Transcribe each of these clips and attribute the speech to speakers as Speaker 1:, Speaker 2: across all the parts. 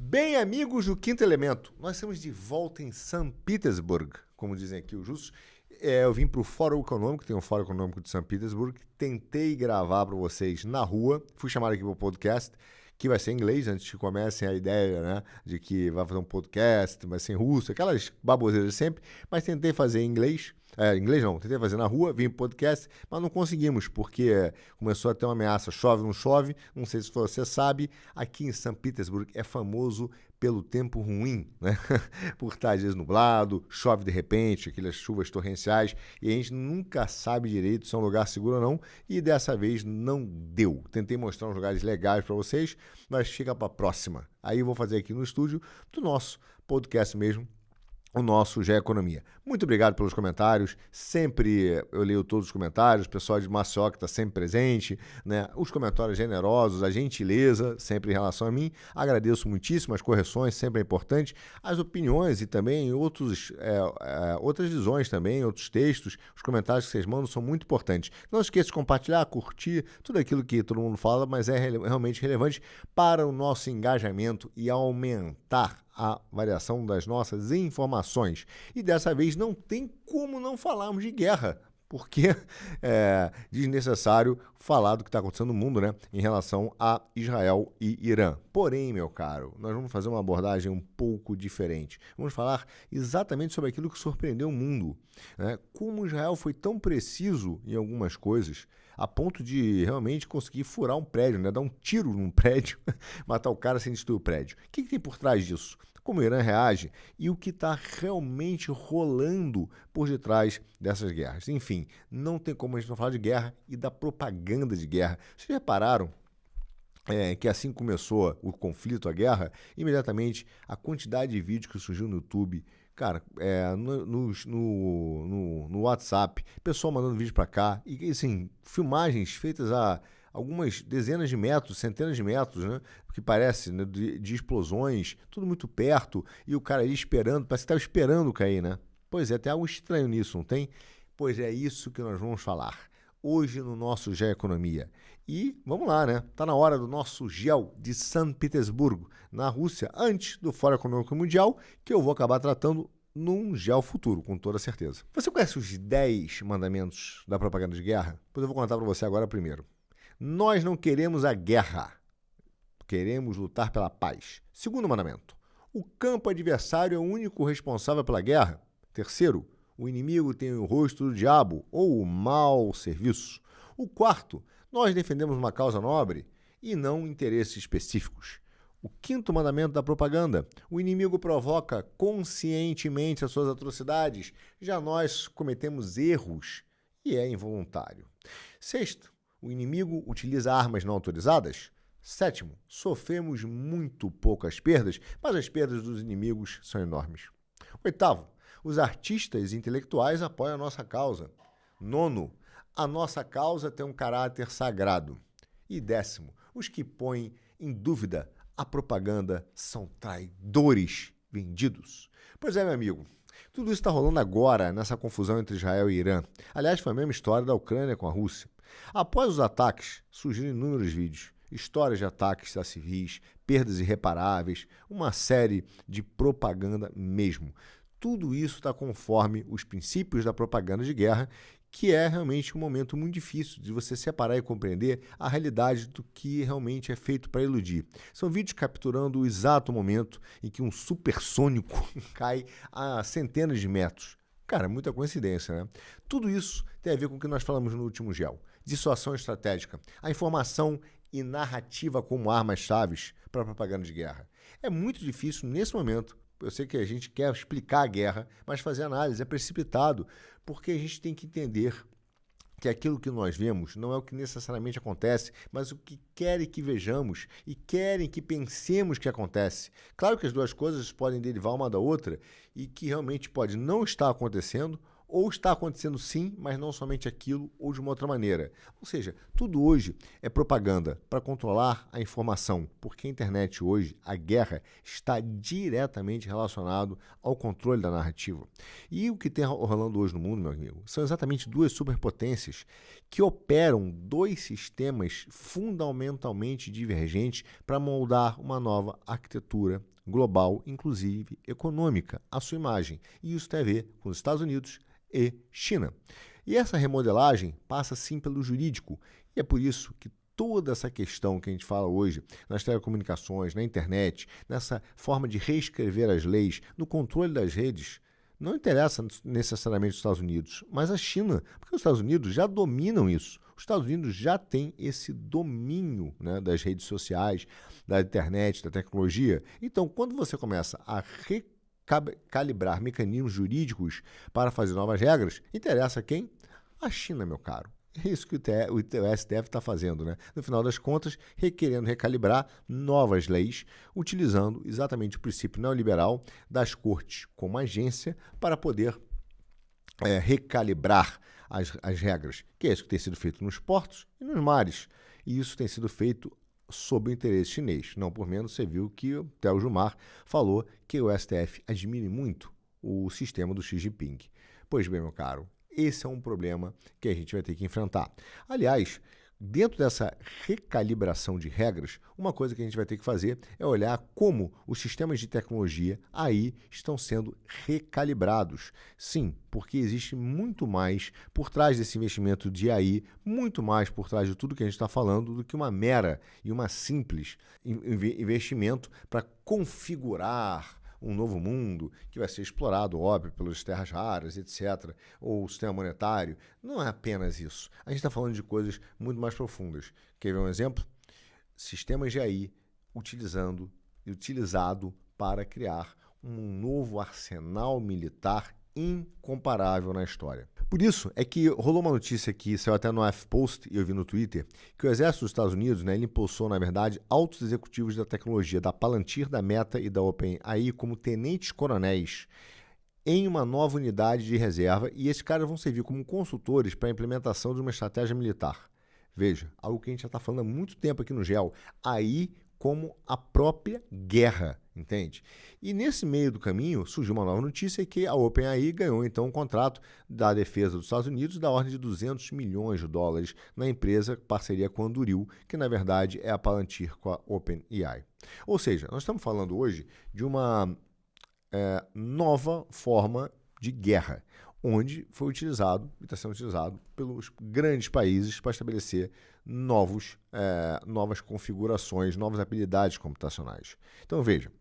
Speaker 1: Bem, amigos do Quinto Elemento, nós estamos de volta em São Petersburgo, como dizem aqui os russos. Eu vim para o Fórum Econômico, tem um Fórum Econômico de São Petersburgo, tentei gravar para vocês na rua, fui chamado aqui para o podcast, que vai ser em inglês, antes que comecem a ideia, né, de que vai fazer um podcast, vai ser em russo, aquelas baboseiras sempre, mas tentei fazer em inglês. Inglês não, tentei fazer na rua, vim pro podcast, mas não conseguimos, porque começou a ter uma ameaça, chove, não sei se você sabe, aqui em São Petersburgo é famoso pelo tempo ruim, né? Por estar às vezes nublado, chove de repente, aquelas chuvas torrenciais, e a gente nunca sabe direito se é um lugar seguro ou não, e dessa vez não deu. Tentei mostrar uns lugares legais para vocês, mas fica para a próxima. Aí eu vou fazer aqui no estúdio do nosso podcast mesmo, o nosso GE Economia. Muito obrigado pelos comentários, sempre eu leio todos os comentários, o pessoal de Maceió que está sempre presente, né? Os comentários generosos, a gentileza sempre em relação a mim, agradeço muitíssimo, as correções sempre é importante, as opiniões e também outras visões também, outros textos, os comentários que vocês mandam são muito importantes. Não esqueça de compartilhar, curtir, tudo aquilo que todo mundo fala, mas é realmente relevante para o nosso engajamento e aumentar a variação das nossas informações. E dessa vez não tem como não falarmos de guerra, porque é desnecessário falar do que está acontecendo no mundo, né, em relação a Israel e Irã. Porém, meu caro, nós vamos fazer uma abordagem um pouco diferente. Vamos falar exatamente sobre aquilo que surpreendeu o mundo, né? Como Israel foi tão preciso em algumas coisas, a ponto de realmente conseguir furar um prédio, né? Dar um tiro num prédio, matar o cara sem destruir o prédio. O que tem por trás disso? Como o Irã reage e o que está realmente rolando por detrás dessas guerras. Enfim, não tem como a gente não falar de guerra e da propaganda de guerra. Vocês repararam que assim começou o conflito, a guerra, imediatamente a quantidade de vídeos que surgiu no YouTube, cara, no WhatsApp, pessoal mandando vídeo para cá, e assim, filmagens feitas a algumas dezenas de metros, centenas de metros, né? Que parece, né, de explosões, tudo muito perto, e o cara ali esperando, parece que estava esperando cair, né? Pois é, tem algo estranho nisso, não tem? Pois é isso que nós vamos falar hoje no nosso GE Economia. E vamos lá, né? Tá na hora do nosso GEL de São Petersburgo, na Rússia, antes do Fórum Econômico Mundial, que eu vou acabar tratando num GEL futuro, com toda certeza. Você conhece os 10 mandamentos da propaganda de guerra? Pois eu vou contar para você agora primeiro. Nós não queremos a guerra, queremos lutar pela paz. Segundo mandamento, o campo adversário é o único responsável pela guerra. Terceiro, o inimigo tem o rosto do diabo ou o mau serviço. O quarto, nós defendemos uma causa nobre e não interesses específicos. O quinto mandamento da propaganda, o inimigo provoca conscientemente as suas atrocidades, já nós cometemos erros e é involuntário. Sexto, o inimigo utiliza armas não autorizadas. Sétimo, sofremos muito poucas perdas, mas as perdas dos inimigos são enormes. Oitavo, os artistas e intelectuais apoiam a nossa causa. Nono, a nossa causa tem um caráter sagrado. E décimo, os que põem em dúvida a propaganda são traidores vendidos. Pois é, meu amigo, tudo isso está rolando agora, nessa confusão entre Israel e Irã. Aliás, foi a mesma história da Ucrânia com a Rússia. Após os ataques, surgiram inúmeros vídeos, histórias de ataques a civis, perdas irreparáveis, uma série de propaganda mesmo. Tudo isso está conforme os princípios da propaganda de guerra, que é realmente um momento muito difícil de você separar e compreender a realidade do que realmente é feito para iludir. São vídeos capturando o exato momento em que um supersônico cai a centenas de metros. Cara, muita coincidência, né? Tudo isso tem a ver com o que nós falamos no último GEL. Dissuasão estratégica, a informação e narrativa como armas-chaves para a propaganda de guerra. É muito difícil nesse momento. Eu sei que a gente quer explicar a guerra, mas fazer análise é precipitado, porque a gente tem que entender que aquilo que nós vemos não é o que necessariamente acontece, mas o que querem que vejamos e querem que pensemos que acontece. Claro que as duas coisas podem derivar uma da outra e que realmente pode não estar acontecendo ou está acontecendo sim, mas não somente aquilo, ou de uma outra maneira. Ou seja, tudo hoje é propaganda para controlar a informação, porque a internet hoje, a guerra, está diretamente relacionado ao controle da narrativa. E o que tem rolando hoje no mundo, meu amigo, são exatamente duas superpotências que operam dois sistemas fundamentalmente divergentes para moldar uma nova arquitetura global, inclusive econômica, à sua imagem. E isso tem a ver com os Estados Unidos e China. E essa remodelagem passa sim pelo jurídico, e é por isso que toda essa questão que a gente fala hoje nas telecomunicações, na internet, nessa forma de reescrever as leis, no controle das redes, não interessa necessariamente os Estados Unidos, mas a China, porque os Estados Unidos já dominam isso. Os Estados Unidos já têm esse domínio, né, das redes sociais, da internet, da tecnologia. Então, quando você começa a recalibrar mecanismos jurídicos para fazer novas regras, interessa a quem? A China, meu caro. É isso que o STF está fazendo, né? No final das contas, querendo recalibrar novas leis, utilizando exatamente o princípio neoliberal das cortes como agência para poder recalibrar as regras, que é isso que tem sido feito nos portos e nos mares. E isso tem sido feito sob o interesse chinês. Não por menos, você viu que o Theo Gilmar falou que o STF admire muito o sistema do Xi Jinping. Pois bem, meu caro, esse é um problema que a gente vai ter que enfrentar. Aliás, dentro dessa recalibração de regras, uma coisa que a gente vai ter que fazer é olhar como os sistemas de tecnologia aí estão sendo recalibrados. Sim, porque existe muito mais por trás desse investimento de AI, muito mais por trás de tudo que a gente está falando do que uma mera e uma simples investimento para configurar um novo mundo que vai ser explorado, óbvio, pelas terras raras, etc., ou o sistema monetário. Não é apenas isso. A gente está falando de coisas muito mais profundas. Quer ver um exemplo? Sistemas de AI utilizado para criar um novo arsenal militar incomparável na história. Por isso é que rolou uma notícia que saiu até no HuffPost e eu vi no Twitter, que o exército dos Estados Unidos, né, ele impulsou, na verdade, altos executivos da tecnologia da Palantir, da Meta e da OpenAI como tenentes-coronéis em uma nova unidade de reserva, e esses caras vão servir como consultores para a implementação de uma estratégia militar. Veja, algo que a gente já está falando há muito tempo aqui no GEL, AI como a própria guerra, entende? E nesse meio do caminho surgiu uma nova notícia que a OpenAI ganhou então um contrato da defesa dos Estados Unidos da ordem de 200 milhões de dólares na empresa parceria com a Anduril, que na verdade é a Palantir com a OpenAI. Ou seja, nós estamos falando hoje de uma nova forma de guerra, onde foi utilizado e está sendo utilizado pelos grandes países para estabelecer novas configurações, novas habilidades computacionais. Então, veja,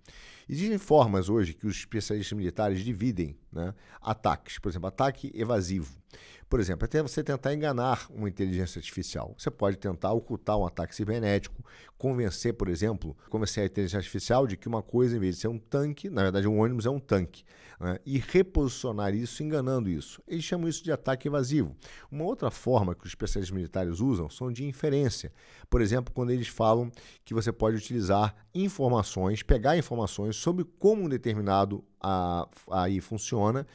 Speaker 1: existem formas hoje que os especialistas militares dividem, né, ataques. Por exemplo, ataque evasivo. Por exemplo, até você tentar enganar uma inteligência artificial. Você pode tentar ocultar um ataque cibernético, convencer a inteligência artificial de que uma coisa, em vez de ser um tanque, na verdade um ônibus é um tanque, né, e reposicionar isso, enganando isso. Eles chamam isso de ataque evasivo. Uma outra forma que os especialistas militares usam são de inferência. Por exemplo, quando eles falam que você pode utilizar informações, pegar informações sobre como um determinado AI funciona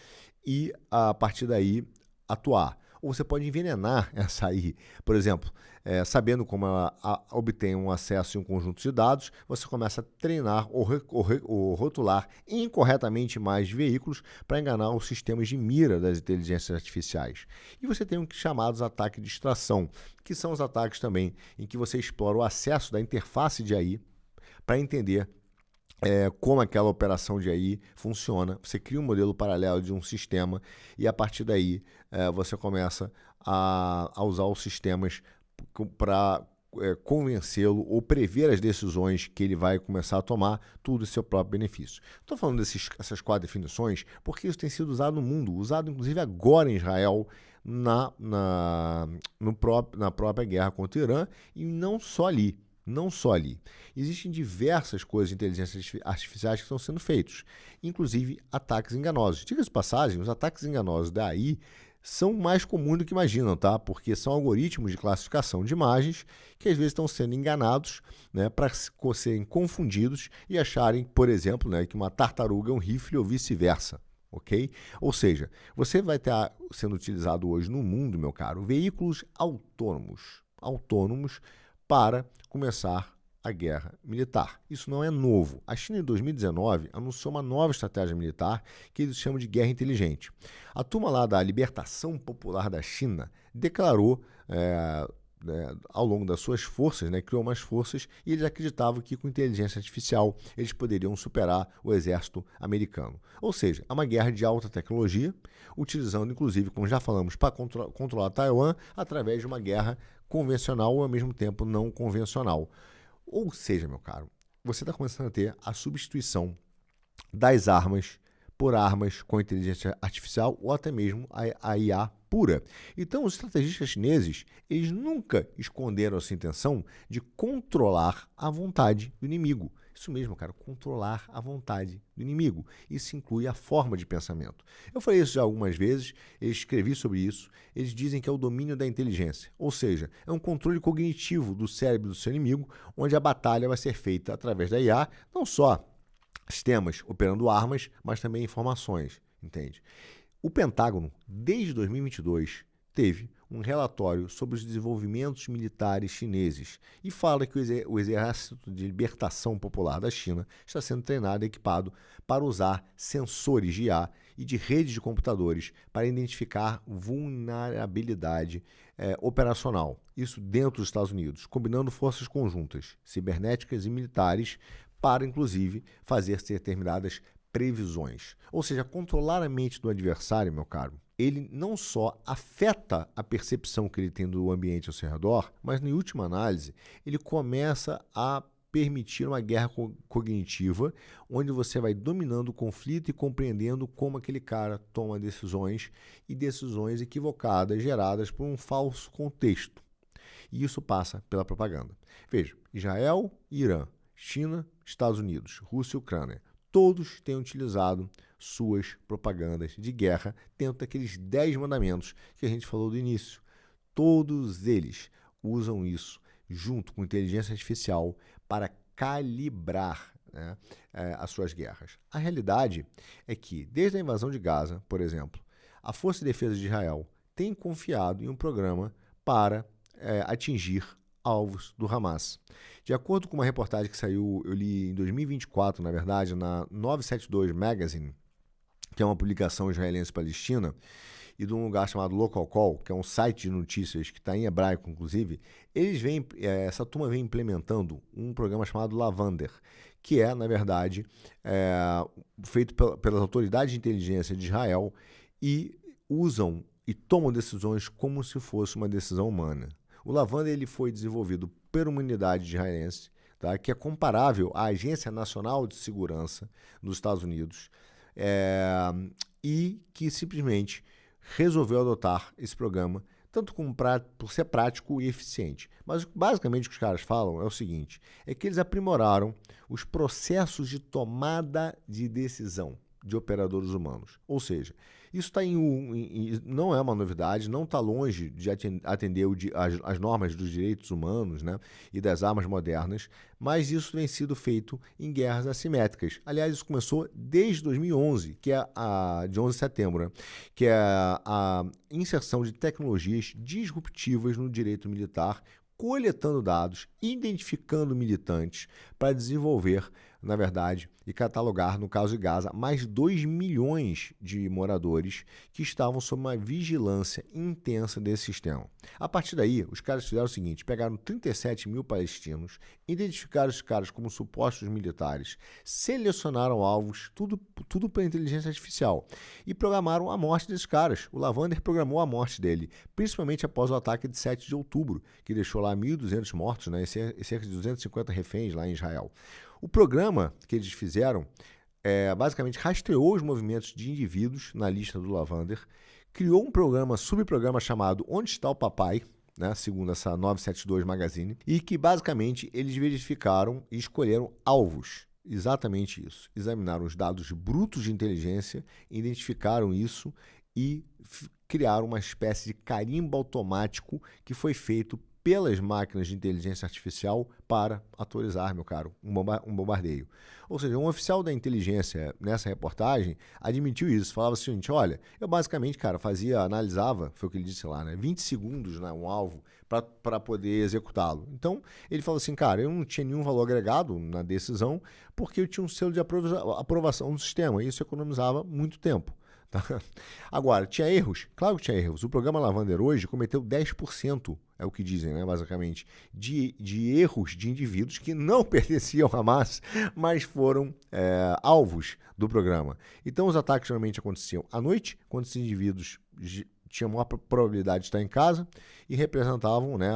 Speaker 1: e, a partir daí, atuar. Ou você pode envenenar essa AI. Por exemplo, sabendo como ela obtém um acesso em um conjunto de dados, você começa a treinar ou rotular incorretamente mais veículos para enganar os sistemas de mira das inteligências artificiais. E você tem chamados ataques de distração, que são os ataques também em que você explora o acesso da interface de AI para entender como aquela operação de AI funciona. Você cria um modelo paralelo de um sistema e, a partir daí, você começa a usar os sistemas para convencê-lo ou prever as decisões que ele vai começar a tomar, tudo em seu próprio benefício. Estou falando dessas 4 definições porque isso tem sido usado no mundo, usado inclusive agora em Israel, na própria guerra contra o Irã, e não só ali. Não só ali. Existem diversas coisas de inteligência artificiais que estão sendo feitos, inclusive ataques enganosos. Diga-se de passagem, os ataques enganosos da AI são mais comuns do que imaginam, tá? Porque são algoritmos de classificação de imagens que às vezes estão sendo enganados, né, para serem confundidos e acharem, por exemplo, né, que uma tartaruga é um rifle ou vice-versa. ok? Ou seja, você vai estar sendo utilizado hoje no mundo, meu caro, veículos autônomos para começar a guerra militar. Isso não é novo. A China, em 2019, anunciou uma nova estratégia militar que eles chamam de guerra inteligente. A turma lá da Libertação Popular da China declarou, ao longo das suas forças, criou umas forças, e eles acreditavam que com inteligência artificial eles poderiam superar o exército americano. Ou seja, é uma guerra de alta tecnologia, utilizando, inclusive, como já falamos, para controlar Taiwan através de uma guerra convencional ou, ao mesmo tempo, não convencional. Ou seja, meu caro, você está começando a ter a substituição das armas por armas com inteligência artificial ou até mesmo a IA pura. Então, os estrategistas chineses, eles nunca esconderam essa intenção de controlar a vontade do inimigo. Isso mesmo, cara, controlar a vontade do inimigo. Isso inclui a forma de pensamento. Eu falei isso já algumas vezes, eu escrevi sobre isso. Eles dizem que é o domínio da inteligência, ou seja, é um controle cognitivo do cérebro do seu inimigo, onde a batalha vai ser feita através da IA, não só sistemas operando armas, mas também informações, entende? O Pentágono, desde 2022, teve um relatório sobre os desenvolvimentos militares chineses e fala que o Exército de Libertação Popular da China está sendo treinado e equipado para usar sensores de IA e de redes de computadores para identificar vulnerabilidade operacional. Isso dentro dos Estados Unidos, combinando forças conjuntas, cibernéticas e militares, para, inclusive, fazer determinadas previsões. Ou seja, controlar a mente do adversário, meu caro, ele não só afeta a percepção que ele tem do ambiente ao seu redor, mas, em última análise, ele começa a permitir uma guerra cognitiva, onde você vai dominando o conflito e compreendendo como aquele cara toma decisões e decisões equivocadas geradas por um falso contexto. E isso passa pela propaganda. Veja, Israel e Irã, China, Estados Unidos, Rússia e Ucrânia, todos têm utilizado suas propagandas de guerra dentro daqueles 10 mandamentos que a gente falou do início. Todos eles usam isso junto com inteligência artificial para calibrar as suas guerras. A realidade é que, desde a invasão de Gaza, por exemplo, a Força de Defesa de Israel tem confiado em um programa para atingir alvos do Hamas. De acordo com uma reportagem que saiu, eu li em 2024, na verdade, na 972 Magazine, que é uma publicação israelense-palestina, e de um lugar chamado Local Call, que é um site de notícias que está em hebraico, inclusive, essa turma vem implementando um programa chamado Lavander, que é, na verdade, feito pelas autoridades de inteligência de Israel e usam e tomam decisões como se fosse uma decisão humana. O Lavander ele foi desenvolvido por uma unidade israelense, tá, que é comparável à Agência Nacional de Segurança dos Estados Unidos, e que simplesmente resolveu adotar esse programa, tanto por ser prático e eficiente. Mas basicamente o que os caras falam é o seguinte, é que eles aprimoraram os processos de tomada de decisão de operadores humanos. Ou seja, isso não é uma novidade, não está longe de atender as normas dos direitos humanos, e das armas modernas, mas isso tem sido feito em guerras assimétricas. Aliás, isso começou desde 2011, que é de 11 de setembro, que é a inserção de tecnologias disruptivas no direito militar, coletando dados, identificando militantes para desenvolver, na verdade, e catalogar, no caso de Gaza, mais 2 milhões de moradores que estavam sob uma vigilância intensa desse sistema. A partir daí, os caras fizeram o seguinte, pegaram 37 mil palestinos, identificaram os caras como supostos militares, selecionaram alvos, tudo pela inteligência artificial, e programaram a morte desses caras. O Lavander programou a morte dele, principalmente após o ataque de 7 de outubro, que deixou lá 1.200 mortos, e cerca de 250 reféns lá em Israel. O programa que eles fizeram basicamente rastreou os movimentos de indivíduos na lista do Lavander, criou um subprograma chamado Onde Está o Papai, segundo essa 972 Magazine, e que basicamente eles verificaram e escolheram alvos. Exatamente isso. Examinaram os dados brutos de inteligência, identificaram isso e criaram uma espécie de carimbo automático que foi feito pelas máquinas de inteligência artificial para autorizar, meu caro, um bombardeio. Ou seja, um oficial da inteligência nessa reportagem admitiu isso, falava o seguinte, olha, eu basicamente, cara, analisava, foi o que ele disse lá, né, 20 segundos, né, um alvo para poder executá-lo. Então, ele falou assim, cara, eu não tinha nenhum valor agregado na decisão porque eu tinha um selo de aprovação do sistema e isso economizava muito tempo. Tá? Agora, tinha erros? Claro que tinha erros. O programa Lavander hoje cometeu 10%, é o que dizem, né, basicamente, de erros de indivíduos que não pertenciam a Hamas, mas foram alvos do programa. Então, os ataques geralmente aconteciam à noite, quando esses indivíduos tinham uma probabilidade de estar em casa e representavam, né,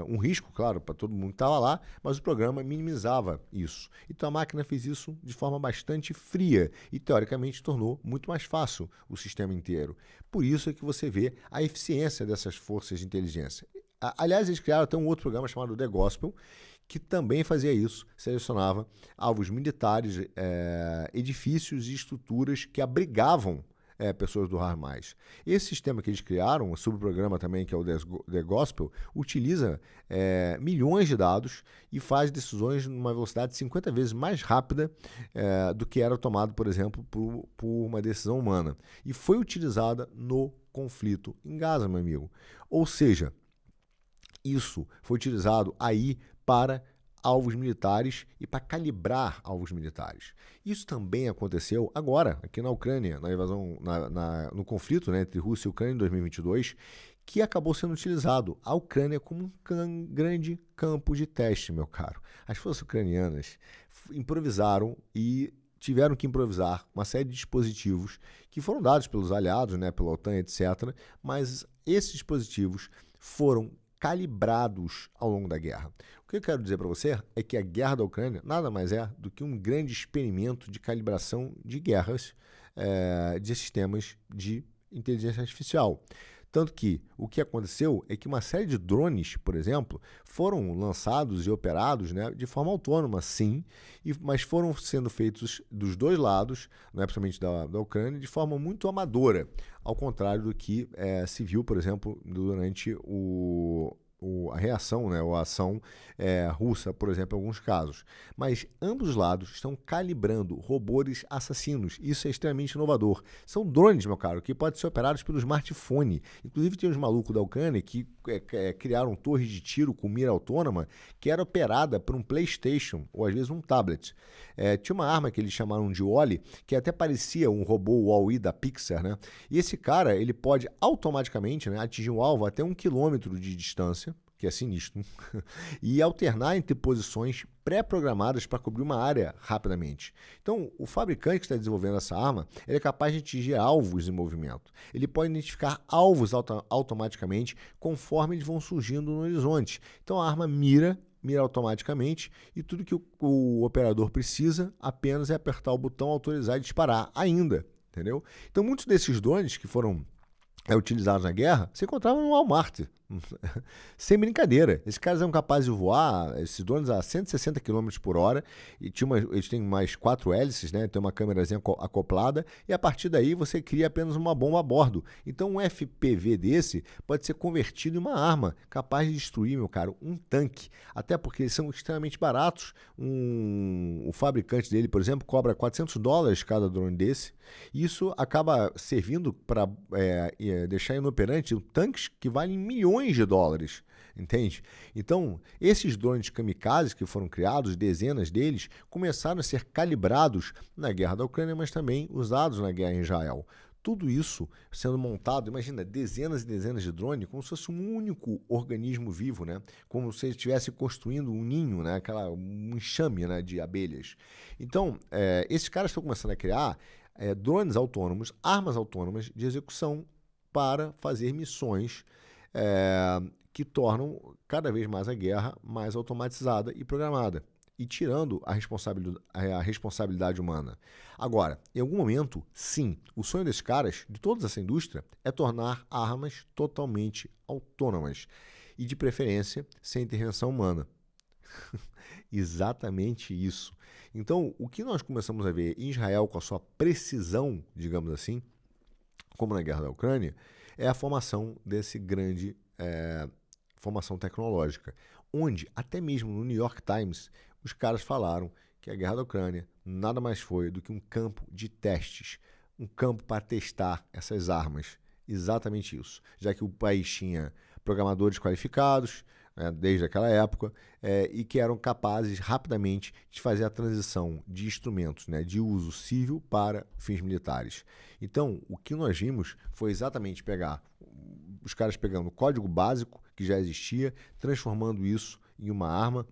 Speaker 1: um risco, claro, para todo mundo que estava lá, mas o programa minimizava isso. Então a máquina fez isso de forma bastante fria e, teoricamente, tornou muito mais fácil o sistema inteiro. Por isso é que você vê a eficiência dessas forças de inteligência. Aliás, eles criaram até um outro programa chamado The Gospel, que também fazia isso, selecionava alvos militares, edifícios e estruturas que abrigavam pessoas do Hamas. Esse sistema que eles criaram, um subprograma também, que é o The Gospel, utiliza milhões de dados e faz decisões numa velocidade 50 vezes mais rápida do que era tomado, por exemplo, por uma decisão humana. E foi utilizada no conflito em Gaza, meu amigo. Ou seja, isso foi utilizado aí para alvos militares e para calibrar alvos militares. Isso também aconteceu agora, aqui na Ucrânia, na invasão, no conflito, né, entre Rússia e Ucrânia em 2022, que acabou sendo utilizado a Ucrânia como um grande campo de teste, meu caro. As forças ucranianas improvisaram e tiveram que improvisar uma série de dispositivos que foram dados pelos aliados, né, pela OTAN, etc., mas esses dispositivos foram calibrados ao longo da guerra. O que eu quero dizer para você é que a guerra da Ucrânia nada mais é do que um grande experimento de calibração de guerras de sistemas de inteligência artificial. Tanto que o que aconteceu é que uma série de drones, por exemplo, foram lançados e operados, né, de forma autônoma, sim, mas foram sendo feitos dos dois lados, né, principalmente da Ucrânia, de forma muito amadora, ao contrário do que se viu, por exemplo, durante a reação, né, ou a ação russa, por exemplo, em alguns casos. Mas ambos os lados estão calibrando robôs assassinos. Isso é extremamente inovador. São drones, meu caro, que podem ser operados pelo smartphone. Inclusive, tem uns malucos da Ucrânia que criaram torres de tiro com mira autônoma que era operada por um PlayStation ou, às vezes, um tablet. Tinha uma arma que eles chamaram de Wall-E, que até parecia um robô Wall-E da Pixar, né? E esse cara, ele pode automaticamente, né, atingir um alvo até 1 quilômetro de distância, que é sinistro, e alternar entre posições pré-programadas para cobrir uma área rapidamente. Então, o fabricante que está desenvolvendo essa arma, ele é capaz de atingir alvos em movimento. Ele pode identificar alvos automaticamente conforme eles vão surgindo no horizonte. Então, a arma mira automaticamente e tudo que o operador precisa apenas é apertar o botão autorizar e disparar ainda, entendeu? Então, muitos desses drones que foram utilizados na guerra, se encontravam no Walmart. Sem brincadeira. Esses caras eram capazes de voar, esses drones, a 160 km por hora, e eles têm mais 4 hélices, né? Tem uma câmerazinha acoplada, e a partir daí você cria apenas uma bomba a bordo. Então um FPV desse pode ser convertido em uma arma capaz de destruir, meu caro, um tanque. Até porque eles são extremamente baratos. O fabricante dele, por exemplo, cobra $400 cada drone desse. E isso acaba servindo para deixar inoperante tanques que valem milhões de dólares, entende? Então, esses drones kamikazes que foram criados, dezenas deles, começaram a ser calibrados na guerra da Ucrânia, mas também usados na guerra em Israel. Tudo isso sendo montado, imagina, dezenas e dezenas de drones, como se fosse um único organismo vivo, né? Como se estivesse construindo um ninho, né? Um enxame, né, de abelhas. Então, esses caras estão começando a criar drones autônomos, armas autônomas de execução para fazer missões que tornam cada vez mais a guerra mais automatizada e programada, e tirando a responsabilidade humana. Agora, em algum momento, sim, o sonho desses caras, de toda essa indústria, é tornar armas totalmente autônomas e, de preferência, sem intervenção humana. Exatamente isso. Então, o que nós começamos a ver em Israel com a sua precisão, digamos assim, como na guerra da Ucrânia, é a formação desse grande formação tecnológica, onde até mesmo no New York Times os caras falaram que a guerra da Ucrânia nada mais foi do que um campo de testes, um campo para testar essas armas. Exatamente isso, já que o país tinha programadores qualificados, desde aquela época, e que eram capazes rapidamente de fazer a transição de instrumentos, de uso civil para fins militares. Então, o que nós vimos foi exatamente pegar os caras pegando o código básico que já existia, transformando isso em uma arma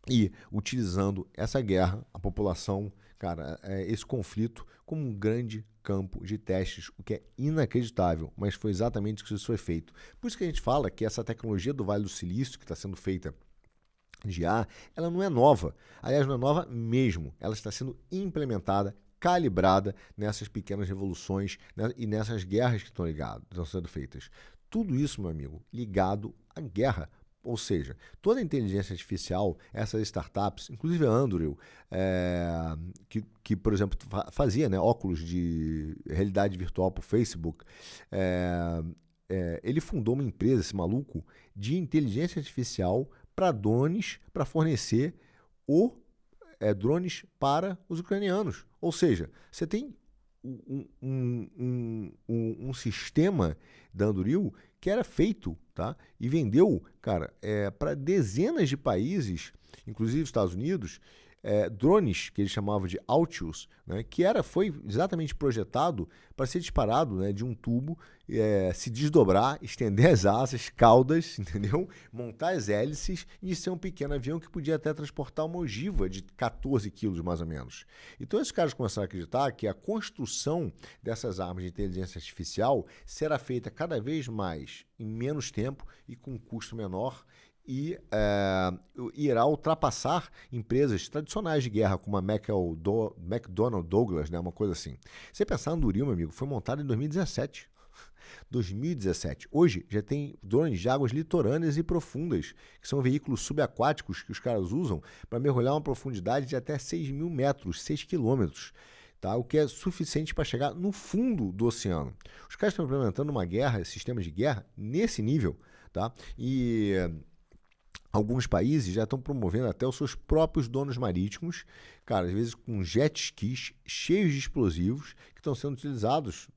Speaker 1: e utilizando essa guerra, a população, cara, esse conflito como um grande campo de testes, o que é inacreditável, mas foi exatamente o que isso foi feito. Por isso que a gente fala que essa tecnologia do Vale do Silício, que está sendo feita de IA, ela não é nova. Aliás, não é nova mesmo. Ela está sendo implementada, calibrada nessas pequenas revoluções, né, e nessas guerras que estão sendo feitas. Tudo isso, meu amigo, ligado à guerra. Ou seja, toda a inteligência artificial, essas startups, inclusive a Anduril, que, por exemplo, fazia, né, óculos de realidade virtual para o Facebook, ele fundou uma empresa, esse maluco, de inteligência artificial para drones, para fornecer drones para os ucranianos. Ou seja, você tem um sistema da Anduril que era feito, tá? E vendeu, cara, para dezenas de países, inclusive os Estados Unidos, drones que eles chamavam de Altius, né? Que foi exatamente projetado para ser disparado, né, de um tubo, se desdobrar, estender as asas, caudas, entendeu? Montar as hélices e ser um pequeno avião que podia até transportar uma ogiva de 14 quilos, mais ou menos. Então esses caras começaram a acreditar que a construção dessas armas de inteligência artificial será feita cada vez mais em menos tempo e com um custo menor, e irá ultrapassar empresas tradicionais de guerra, como a McDonnell Douglas, né, uma coisa assim. Você pensar, Anduril, meu amigo, foi montado em 2017. 2017. Hoje já tem drones de águas litorâneas e profundas, que são veículos subaquáticos que os caras usam para mergulhar uma profundidade de até 6.000 metros, 6 quilômetros. Tá? O que é suficiente para chegar no fundo do oceano. Os caras estão implementando uma guerra, sistemas de guerra, nesse nível. Tá? E alguns países já estão promovendo até os seus próprios drones marítimos, cara, às vezes com jet skis cheios de explosivos que estão sendo utilizados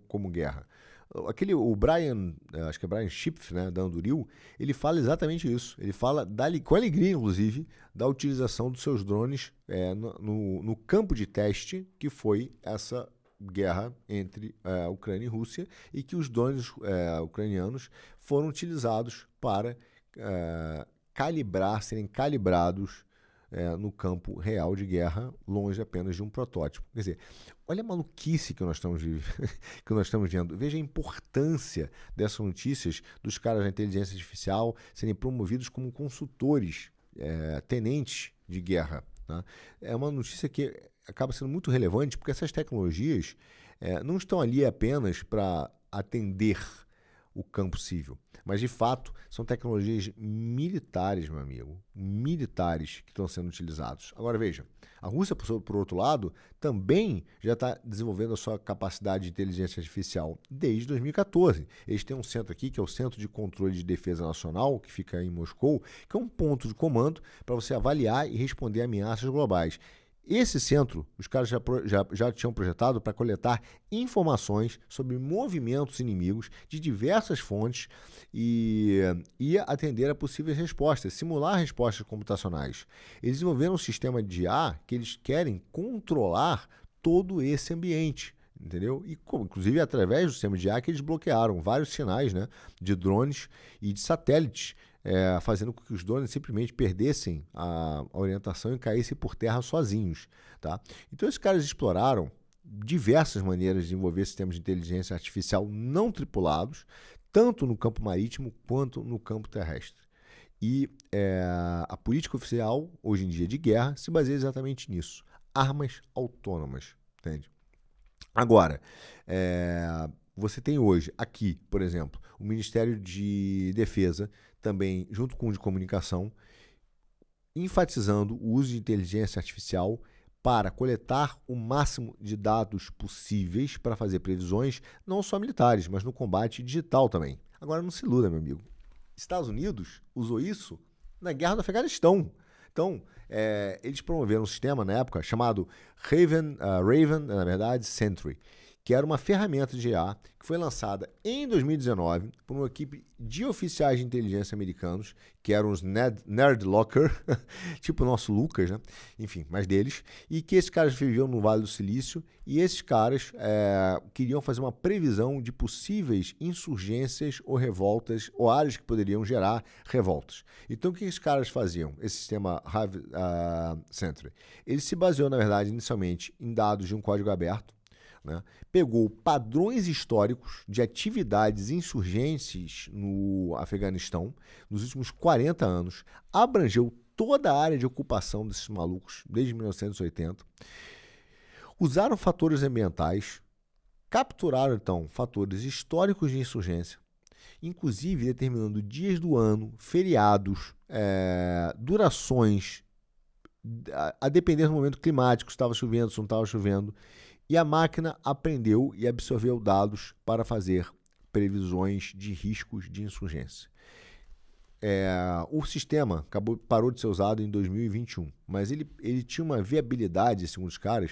Speaker 1: como guerra. O Brian, acho que é Brian Schipf, né, da Anduril, ele fala exatamente isso. Ele fala com alegria, inclusive, da utilização dos seus drones no campo de teste que foi essa guerra entre a Ucrânia e Rússia, e que os drones ucranianos foram utilizados para serem calibrados no campo real de guerra, longe apenas de um protótipo. Quer dizer, olha a maluquice que nós estamos vendo. Veja a importância dessas notícias dos caras da inteligência artificial serem promovidos como consultores, tenentes de guerra. Tá? É uma notícia que acaba sendo muito relevante, porque essas tecnologias não estão ali apenas para atender o campo civil, mas de fato são tecnologias militares, meu amigo, militares que estão sendo utilizados. Agora veja, a Rússia, por outro lado, também já está desenvolvendo a sua capacidade de inteligência artificial desde 2014. Eles têm um centro aqui, que é o Centro de Controle de Defesa Nacional, que fica em Moscou, que é um ponto de comando para você avaliar e responder a ameaças globais. Esse centro, os caras já tinham projetado para coletar informações sobre movimentos inimigos de diversas fontes e atender a possíveis respostas, simular respostas computacionais. Eles desenvolveram um sistema de IA que eles querem controlar todo esse ambiente. Entendeu? E inclusive através do sistema de IA que eles bloquearam vários sinais, né, de drones e de satélites, fazendo com que os drones simplesmente perdessem a orientação e caíssem por terra sozinhos. Tá? Então esses caras exploraram diversas maneiras de desenvolver sistemas de inteligência artificial não tripulados, tanto no campo marítimo quanto no campo terrestre. E a política oficial, hoje em dia de guerra, se baseia exatamente nisso. Armas autônomas, entende? Agora, você tem hoje, aqui, por exemplo, o Ministério de Defesa, também junto com o de Comunicação, enfatizando o uso de inteligência artificial para coletar o máximo de dados possíveis para fazer previsões, não só militares, mas no combate digital também. Agora, não se iluda, meu amigo. Estados Unidos usou isso na guerra do Afeganistão. Então, eles promoveram um sistema na época chamado Raven, na verdade, Sentry, que era uma ferramenta de IA que foi lançada em 2019 por uma equipe de oficiais de inteligência americanos, que eram os Nerd Locker, tipo o nosso Lucas, né? Enfim, mas deles, e que esses caras viviam no Vale do Silício, e esses caras queriam fazer uma previsão de possíveis insurgências ou revoltas, ou áreas que poderiam gerar revoltas. Então, o que esses caras faziam, esse sistema Sentry? Ele se baseou, na verdade, inicialmente em dados de um código aberto, né? Pegou padrões históricos de atividades insurgentes no Afeganistão nos últimos 40 anos, abrangeu toda a área de ocupação desses malucos desde 1980, usaram fatores ambientais, capturaram então fatores históricos de insurgência, inclusive determinando dias do ano, feriados, durações, a depender do momento climático, se estava chovendo, se não estava chovendo. E a máquina aprendeu e absorveu dados para fazer previsões de riscos de insurgência. O sistema parou de ser usado em 2021, mas ele tinha uma viabilidade, segundo os caras,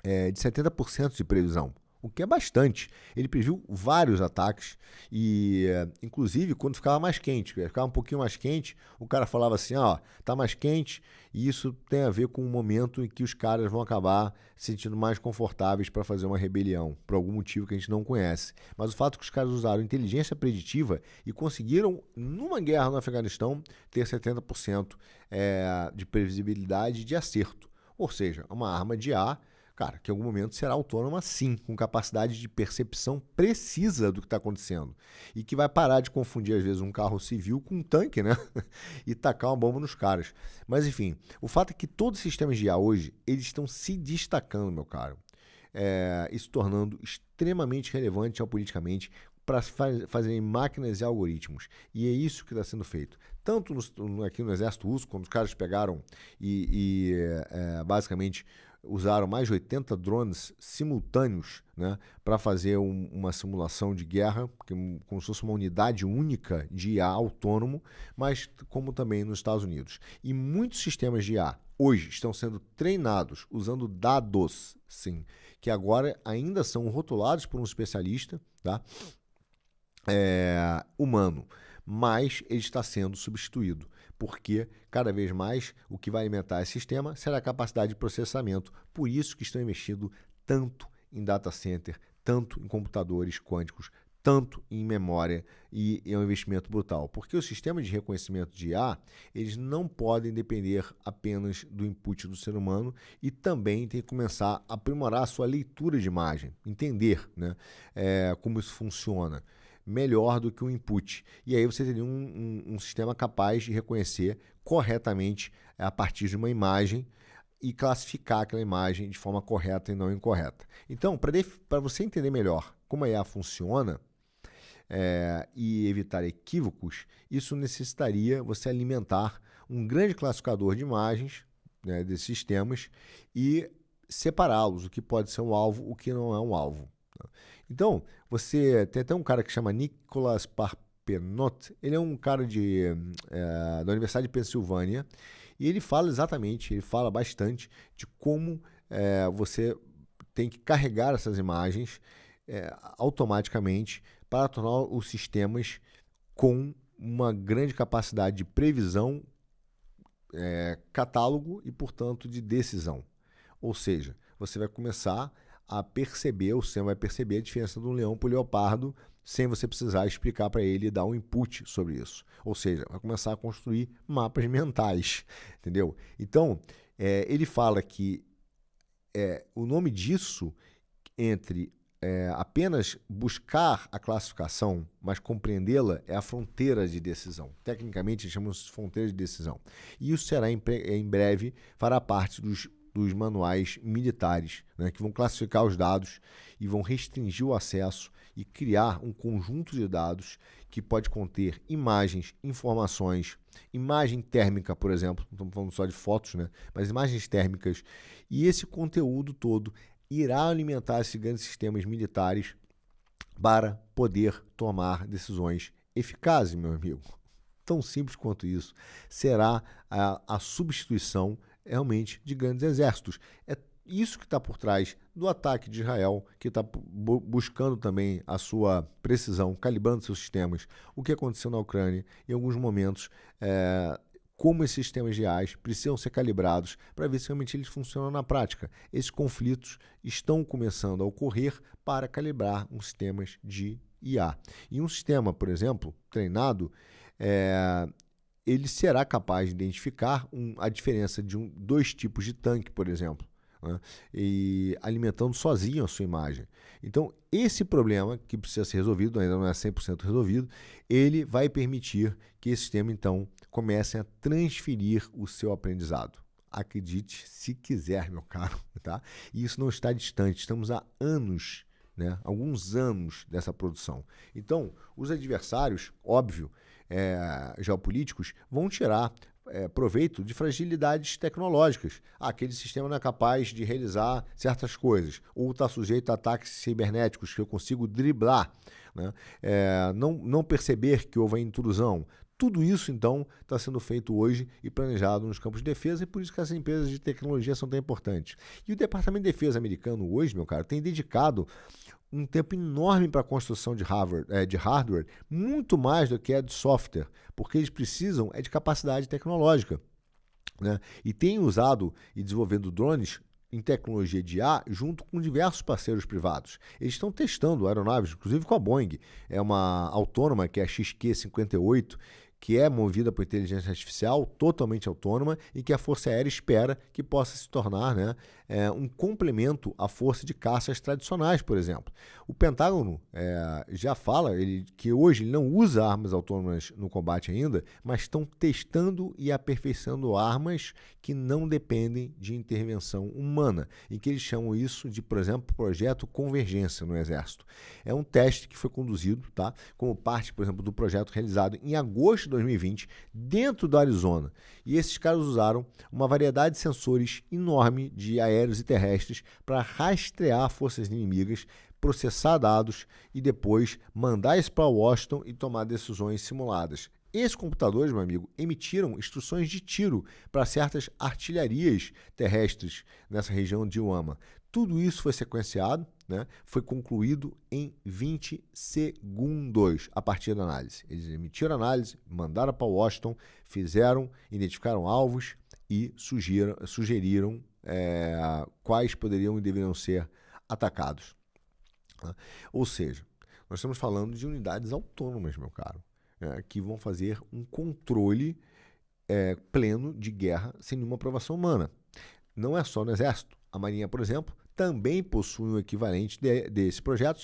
Speaker 1: de 70% de previsão, o que é bastante. Ele previu vários ataques e, inclusive, quando ficava mais quente, ficava um pouquinho mais quente, o cara falava assim, tá mais quente, e isso tem a ver com o momento em que os caras vão acabar se sentindo mais confortáveis para fazer uma rebelião, por algum motivo que a gente não conhece. Mas o fato é que os caras usaram inteligência preditiva e conseguiram, numa guerra no Afeganistão, ter 70% de previsibilidade de acerto. Ou seja, uma arma de IA, cara, que em algum momento será autônoma sim, com capacidade de percepção precisa do que está acontecendo. E que vai parar de confundir, às vezes, um carro civil com um tanque, né? E tacar uma bomba nos caras. Mas, enfim, o fato é que todos os sistemas de IA hoje, eles estão se destacando, meu caro. E se tornando extremamente relevante geopoliticamente para fazerem máquinas e algoritmos. E é isso que está sendo feito. Tanto aqui no Exército Russo, quando os caras pegaram basicamente usaram mais de 80 drones simultâneos, né, para fazer uma simulação de guerra, como se fosse uma unidade única de IA autônomo, mas como também nos Estados Unidos. E muitos sistemas de IA hoje estão sendo treinados usando dados, sim, que agora ainda são rotulados por um especialista, tá? Humano, mas ele está sendo substituído, porque cada vez mais o que vai alimentar esse sistema será a capacidade de processamento. Por isso que estão investindo tanto em data center, tanto em computadores quânticos, tanto em memória, e é um investimento brutal. Porque os sistemas de reconhecimento de IA, eles não podem depender apenas do input do ser humano e também tem que começar a aprimorar a sua leitura de imagem, entender, né, como isso funciona melhor do que o input. E aí você teria um sistema capaz de reconhecer corretamente a partir de uma imagem e classificar aquela imagem de forma correta e não incorreta. Então, para você entender melhor como a IA funciona e evitar equívocos, isso necessitaria você alimentar um grande classificador de imagens, né, desses sistemas e separá-los, o que pode ser um alvo, o que não é um alvo. Então, você tem até um cara que chama Nicholas Parpenot, ele é um cara da Universidade de Pensilvânia, e ele fala bastante de como você tem que carregar essas imagens automaticamente para tornar os sistemas com uma grande capacidade de previsão, catálogo e, portanto, de decisão. Ou seja, você vai começar a perceber, o sistema vai perceber a diferença de um leão para o leopardo sem você precisar explicar para ele e dar um input sobre isso. Ou seja, vai começar a construir mapas mentais, entendeu? Então, ele fala que o nome disso, entre apenas buscar a classificação, mas compreendê-la, é a fronteira de decisão. Tecnicamente, chamamos de fronteira de decisão. E isso será em breve, fará parte dos manuais militares, né, que vão classificar os dados e vão restringir o acesso e criar um conjunto de dados que pode conter imagens, informações, imagem térmica, por exemplo, não estamos falando só de fotos, né, mas imagens térmicas, e esse conteúdo todo irá alimentar esses grandes sistemas militares para poder tomar decisões eficazes, meu amigo. Tão simples quanto isso. Será a substituição realmente de grandes exércitos. É isso que está por trás do ataque de Israel, que está buscando também a sua precisão, calibrando seus sistemas. O que aconteceu na Ucrânia, em alguns momentos, como esses sistemas de IAs precisam ser calibrados para ver se realmente eles funcionam na prática. Esses conflitos estão começando a ocorrer para calibrar os sistemas de IA. E um sistema, por exemplo, treinado, ele será capaz de identificar a diferença de dois tipos de tanque, por exemplo, né? E alimentando sozinho a sua imagem. Então, esse problema, que precisa ser resolvido, ainda não é 100% resolvido, ele vai permitir que esse sistema, então, comece a transferir o seu aprendizado. Acredite se quiser, meu caro. Tá? E isso não está distante, estamos há anos, né? Alguns anos dessa produção. Então, os adversários, óbvio, geopolíticos, vão tirar proveito de fragilidades tecnológicas. Aquele sistema não é capaz de realizar certas coisas, ou está sujeito a ataques cibernéticos que eu consigo driblar, né? Não perceber que houve a intrusão. Tudo isso, então, está sendo feito hoje e planejado nos campos de defesa, e por isso que as empresas de tecnologia são tão importantes. E o Departamento de Defesa americano hoje, meu cara, tem dedicado um tempo enorme para a construção de hardware, muito mais do que de software, porque eles precisam de capacidade tecnológica, né? E tem usado e desenvolvendo drones em tecnologia de IA junto com diversos parceiros privados. Eles estão testando aeronaves, inclusive com a Boeing. É uma autônoma, que é a XQ-58, que é movida por inteligência artificial, totalmente autônoma, e que a Força Aérea espera que possa se tornar, né, um complemento à força de caças tradicionais, por exemplo. O Pentágono já fala que hoje ele não usa armas autônomas no combate ainda, mas estão testando e aperfeiçoando armas que não dependem de intervenção humana, e que eles chamam isso de, por exemplo, projeto Convergência no Exército. É um teste que foi conduzido, tá, como parte, por exemplo, do projeto realizado em agosto de 2020, dentro do Arizona. E esses caras usaram uma variedade de sensores enorme de aéreos e terrestres para rastrear forças inimigas, processar dados e depois mandar isso para Washington e tomar decisões simuladas. Esses computadores, meu amigo, emitiram instruções de tiro para certas artilharias terrestres nessa região de Uama. Tudo isso foi sequenciado, né? Foi concluído em 20 segundos a partir da análise. Eles emitiram a análise, mandaram para Washington, identificaram alvos e sugeriram quais poderiam e deveriam ser atacados. Ou seja, nós estamos falando de unidades autônomas, meu caro, que vão fazer um controle pleno de guerra sem nenhuma aprovação humana. Não é só no Exército. A Marinha, por exemplo, também possui um equivalente desse projeto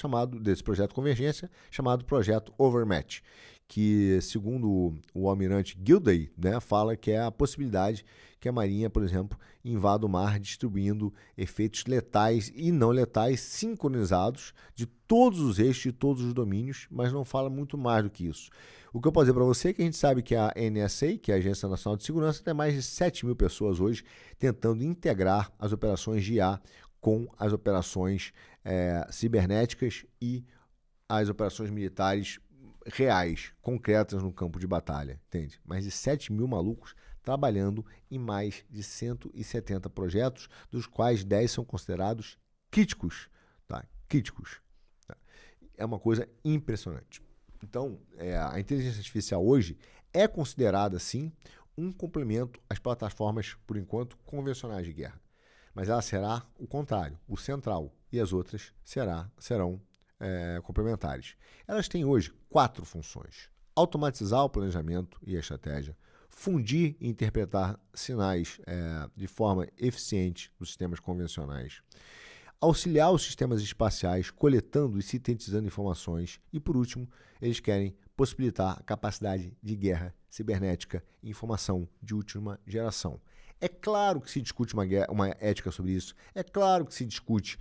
Speaker 1: Convergência, chamado Projeto Overmatch, que, segundo o almirante Gilday, né, fala que é a possibilidade que a Marinha, por exemplo, invada o mar distribuindo efeitos letais e não letais sincronizados de todos os eixos e todos os domínios, mas não fala muito mais do que isso. O que eu posso dizer para você é que a gente sabe que a NSA, que é a Agência Nacional de Segurança, tem mais de 7 mil pessoas hoje tentando integrar as operações de IA com as operações cibernéticas e as operações militares reais, concretas no campo de batalha, entende? Mais de 7 mil malucos trabalhando em mais de 170 projetos, dos quais 10 são considerados críticos, tá? Críticos. Tá? É uma coisa impressionante. Então, a inteligência artificial hoje é considerada, sim, um complemento às plataformas, por enquanto, convencionais de guerra. Mas ela será o contrário, o central, e as outras serão complementares. Elas têm hoje 4 funções: automatizar o planejamento e a estratégia, fundir e interpretar sinais de forma eficiente dos sistemas convencionais, auxiliar os sistemas espaciais coletando e sintetizando informações e, por último, eles querem possibilitar a capacidade de guerra cibernética e informação de última geração. É claro que se discute uma ética sobre isso, é claro que se discute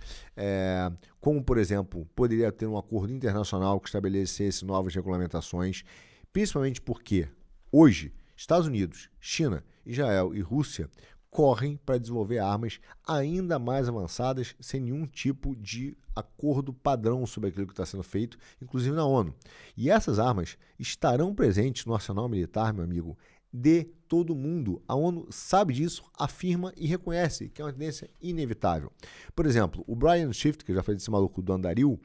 Speaker 1: como, por exemplo, poderia ter um acordo internacional que estabelecesse novas regulamentações, principalmente porque hoje Estados Unidos, China, Israel e Rússia correm para desenvolver armas ainda mais avançadas sem nenhum tipo de acordo padrão sobre aquilo que está sendo feito, inclusive na ONU. E essas armas estarão presentes no arsenal militar, meu amigo, de todo mundo. A ONU sabe disso, afirma e reconhece que é uma tendência inevitável. Por exemplo, o Brian Schiff, que eu já falei desse maluco do Andaril,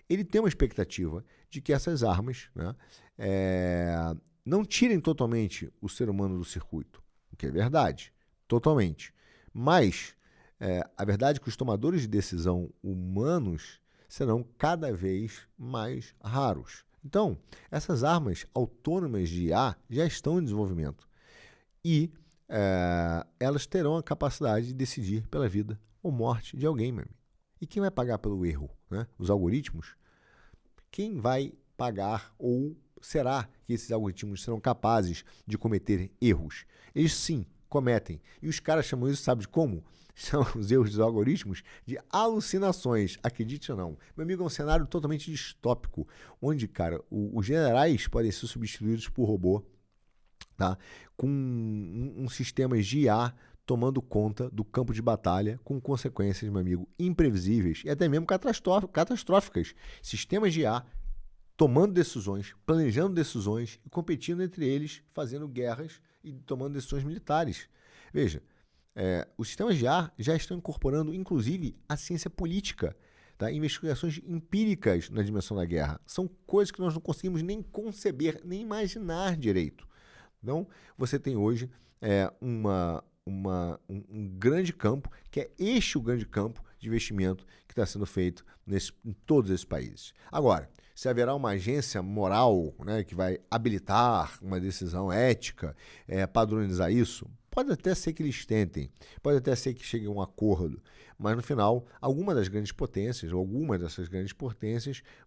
Speaker 1: ele tem uma expectativa de que essas armas, né, não tirem totalmente o ser humano do circuito, o que é verdade, totalmente. Mas a verdade é que os tomadores de decisão humanos serão cada vez mais raros. Então, essas armas autônomas de IA já estão em desenvolvimento e elas terão a capacidade de decidir pela vida ou morte de alguém, meu amigo. E quem vai pagar pelo erro? Né? Os algoritmos? Quem vai pagar, ou será que esses algoritmos serão capazes de cometer erros? Eles sim cometem. E os caras chamam isso, sabe de como? São os erros dos algoritmos de alucinações, acredite ou não. Meu amigo, é um cenário totalmente distópico, onde, cara, os generais podem ser substituídos por robô, tá? Com um sistemas de IA tomando conta do campo de batalha, com consequências, meu amigo, imprevisíveis e até mesmo catastróficas. Sistemas de IA tomando decisões, planejando decisões e competindo entre eles, fazendo guerras e tomando decisões militares. Veja, os sistemas de IA já estão incorporando, inclusive, a ciência política, tá? Investigações empíricas na dimensão da guerra. São coisas que nós não conseguimos nem conceber, nem imaginar direito. Então, você tem hoje um grande campo, que é o grande campo de investimento que está sendo feito em todos esses países. Agora, se haverá uma agência moral, né, que vai habilitar uma decisão ética, padronizar isso, pode até ser que eles tentem, pode até ser que chegue a um acordo, mas no final, algumas dessas grandes potências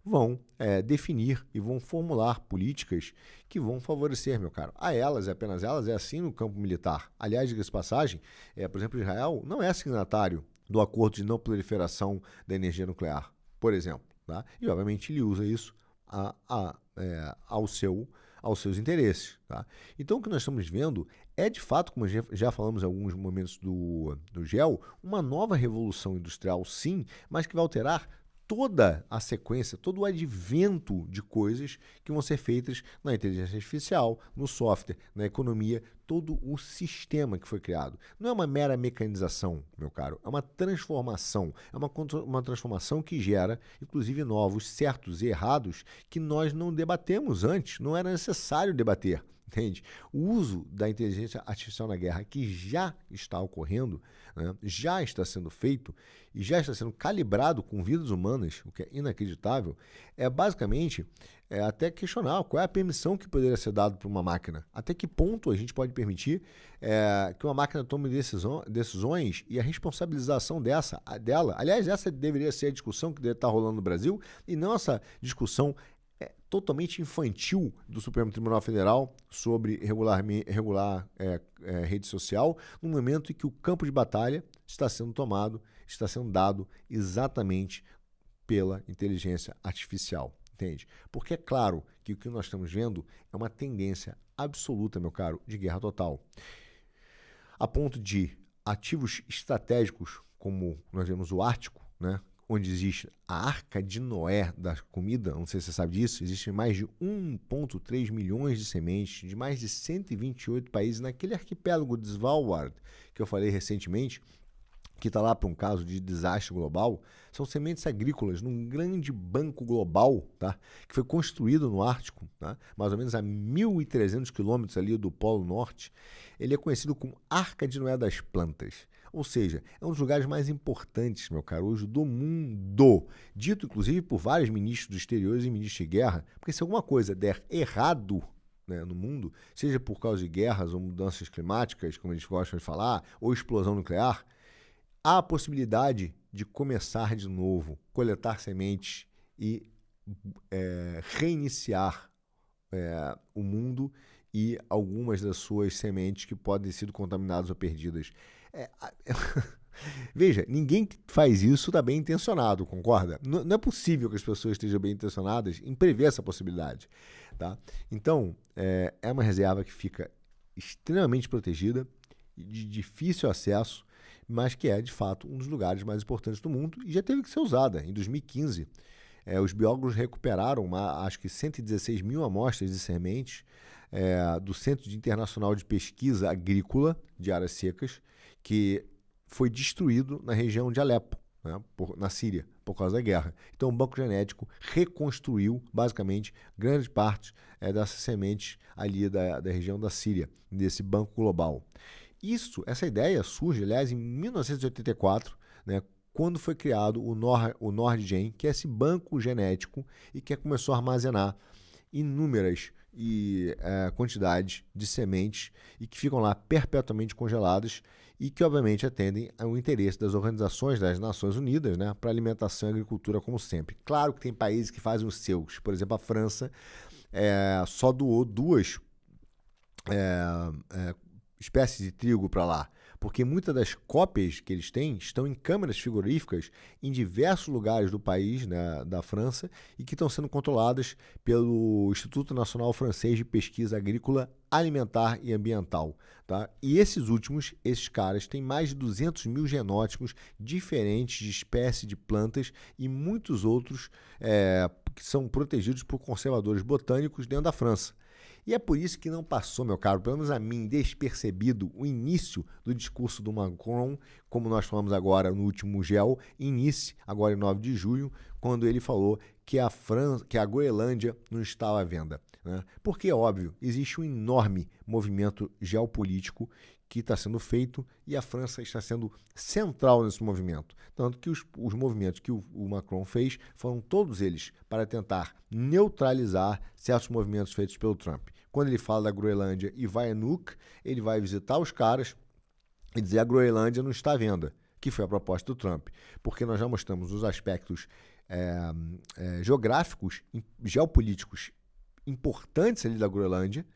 Speaker 1: vão definir e vão formular políticas que vão favorecer, meu caro. A elas, apenas elas, é assim no campo militar. Aliás, diga-se de passagem, por exemplo, Israel não é signatário do acordo de não proliferação da energia nuclear, por exemplo. Tá? E, obviamente, ele usa isso aos seus interesses. Tá? Então, o que nós estamos vendo é, de fato, como já falamos em alguns momentos do GEL, uma nova revolução industrial, sim, mas que vai alterar toda a sequência, todo o advento de coisas que vão ser feitas na inteligência artificial, no software, na economia, todo o sistema que foi criado. Não é uma mera mecanização, meu caro, é uma transformação. É uma transformação que gera, inclusive, novos certos e errados que nós não debatemos antes, não era necessário debater. Entende? O uso da inteligência artificial na guerra, que já está ocorrendo, né, já está sendo feito e já está sendo calibrado com vidas humanas, o que é inacreditável, é basicamente até questionar qual é a permissão que poderia ser dada para uma máquina. Até que ponto a gente pode permitir que uma máquina tome decisões e a responsabilização dela. Aliás, essa deveria ser a discussão que deve estar rolando no Brasil e não essa discussão totalmente infantil do Supremo Tribunal Federal sobre regular rede social, no momento em que o campo de batalha está sendo dado exatamente pela inteligência artificial, entende? Porque é claro que o que nós estamos vendo é uma tendência absoluta, meu caro, de guerra total. A ponto de ativos estratégicos, como nós vemos o Ártico, né? Onde existe a Arca de Noé da comida, não sei se você sabe disso, existem mais de 1,3 milhões de sementes de mais de 128 países naquele arquipélago de Svalbard, que eu falei recentemente, que está lá para um caso de desastre global. São sementes agrícolas num grande banco global, tá? Que foi construído no Ártico, tá? Mais ou menos a 1.300 quilômetros ali do Polo Norte. Ele é conhecido como Arca de Noé das Plantas. Ou seja, é um dos lugares mais importantes, meu caro, hoje do mundo. Dito, inclusive, por vários ministros do exterior e ministros de guerra, porque se alguma coisa der errado, né, no mundo, seja por causa de guerras ou mudanças climáticas, como a gente gosta de falar, ou explosão nuclear, há a possibilidade de começar de novo, coletar sementes e reiniciar o mundo e algumas das suas sementes que podem ter sido contaminadas ou perdidas. Veja, ninguém que faz isso está bem intencionado, concorda? Não é possível que as pessoas estejam bem intencionadas em prever essa possibilidade. Tá? Então, é uma reserva que fica extremamente protegida de difícil acesso, mas que é, de fato, um dos lugares mais importantes do mundo e já teve que ser usada. Em 2015, os biólogos recuperaram, acho que 116 mil amostras de sementes do Centro Internacional de Pesquisa Agrícola de Áreas Secas, que foi destruído na região de Alepo, né, na Síria, por causa da guerra. Então, o Banco Genético reconstruiu, basicamente, grande parte dessas sementes ali da região da Síria, desse banco global. Essa ideia surge, aliás, em 1984, né, quando foi criado o NordGen, que é esse banco genético e que começou a armazenar inúmeras quantidades de sementes e que ficam lá perpetuamente congeladas e que, obviamente, atendem ao interesse das organizações das Nações Unidas, né, para alimentação e agricultura, como sempre. Claro que tem países que fazem os seus. Por exemplo, a França só doou 2 espécies de trigo para lá, porque muitas das cópias que eles têm estão em câmaras frigoríficas em diversos lugares do país, né, da França, e que estão sendo controladas pelo Instituto Nacional Francês de Pesquisa Agrícola, Alimentar e Ambiental. Tá? E esses caras têm mais de 200 mil genótipos diferentes de espécies de plantas e muitos outros que são protegidos por conservadores botânicos dentro da França. E é por isso que não passou, meu caro, pelo menos a mim, despercebido o início do discurso do Macron, como nós falamos agora no último GEL, agora em 9 de junho, quando ele falou que a Groenlândia não estava à venda. Né? Porque, óbvio, existe um enorme movimento geopolítico que está sendo feito e a França está sendo central nesse movimento. Tanto que os movimentos que o Macron fez foram todos eles para tentar neutralizar certos movimentos feitos pelo Trump. Quando ele fala da Groenlândia e vai a Nuuk, ele vai visitar os caras e dizer a Groenlândia não está à venda, que foi a proposta do Trump. Porque nós já mostramos os aspectos geográficos, geopolíticos importantes ali da Groenlândia,